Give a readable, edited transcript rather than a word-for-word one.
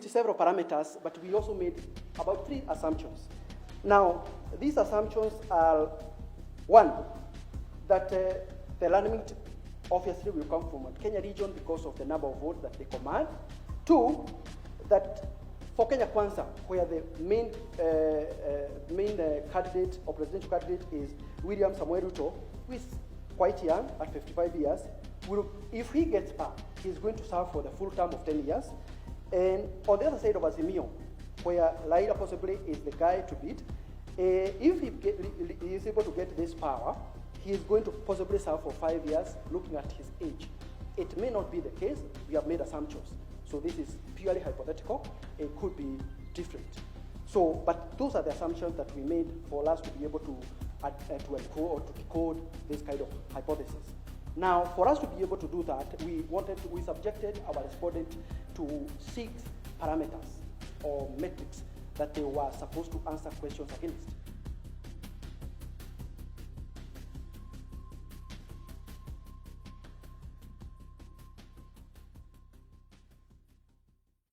several parameters, but we also made about 3 assumptions. Now, these assumptions are, one, that the running obviously will come from Kenya region because of the number of votes that they command. 2, that for Kenya Kwanza, where the main candidate or presidential candidate is William Samoei Ruto, who is quite young at 55 years, if he gets power, he's going to serve for the full term of 10 years. And on the other side of Azimio, where Raila possibly is the guy to beat, if he is able to get this power, he is going to possibly serve for 5 years, looking at his age. It may not be the case. We have made assumptions. So this is purely hypothetical. It could be different. So, but those are the assumptions that we made for us to be able to encode or to decode this kind of hypothesis. Now, for us to be able to do that, we subjected our respondent to 6 parameters or metrics that they were supposed to answer questions against.